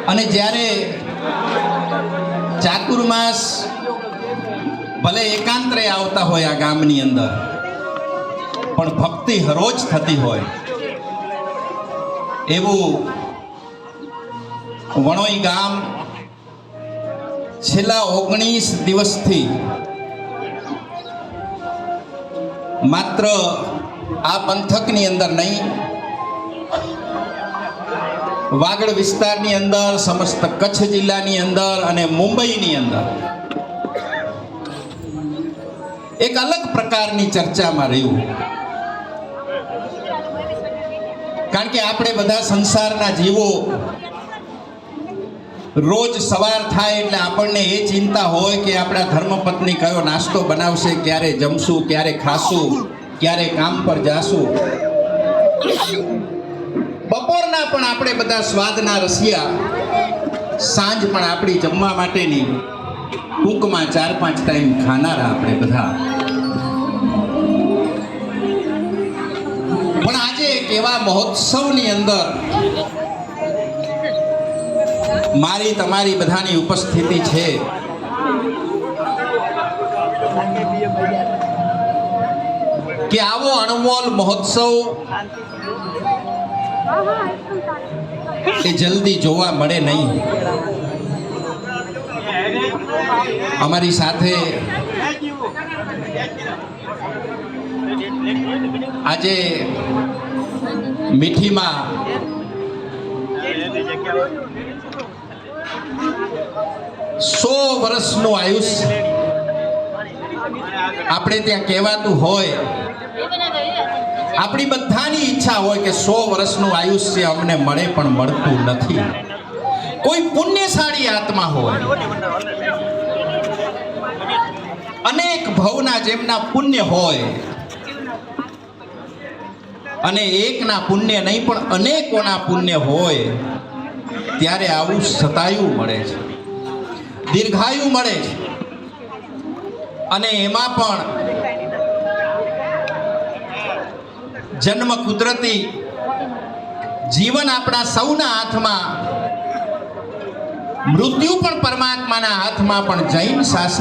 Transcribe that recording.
અને જ્યારે ચાતુર્માસ ભલે એકાંતરે આવતા હોય આ ગામની અંદર, પણ ભક્તિ હરોજ થતી હોય એવું વણોઈ ગામ છેલ્લા 19 દિવસથી માત્ર આ પંથકની અંદર નહીં, વાગડ વિસ્તારની અંદર, સમસ્ત કચ્છ જિલ્લાની અંદર અને મુંબઈની અંદર એક અલગ પ્રકારની ચર્ચામાં રહ્યું. કારણ કે આપણે બધા સંસારના જીવો રોજ સવાર થાય એટલે આપણને એ ચિંતા હોય કે આપણા ધર્મપત્ની કયો નાસ્તો બનાવશે, ક્યારે જમશું, ક્યારે ખાશું, ક્યારે કામ પર જાશું. બપોરના પણ આપણે બધા સ્વાદના રસિયા, સાંજ પણ આપણી જમવા માટેની ટૂંકમાં 4-5 ટાઈમ ખાનારા આપણે બધા. પણ આજે એક એવા મહોત્સવની અંદર મારી તમારી બધાની ઉપસ્થિતિ છે કે આવો અણમોલ મહોત્સવ એ જલ્દી જોવા મળે નહીં. અમારી સાથે આજે મીઠીમાં 100 વર્ષનું આયુષ્ય આપણે ત્યાં કહેવાતું હોય. આપણી બધાની ઈચ્છા હોય કે 100 વર્ષનું આયુષ્ય અમને મળે, પણ મળતું નથી. કોઈ પુણ્યશાળી આત્મા હોય, અનેક ભવના જેમના પુણ્ય હોય, અને એકના પુણ્ય નહીં પણ અનેકોના પુણ્ય હોય, ત્યારે આવું શતાયુ મળે છે, દીર્ઘાયુ મળે છે. અને એમાં પણ જન્મ કુદરતી, જીવન આપણા સૌના હાથમાં, મૃત્યુ પણ પરમાત્માના હાથમાં. પણ જૈન શાસન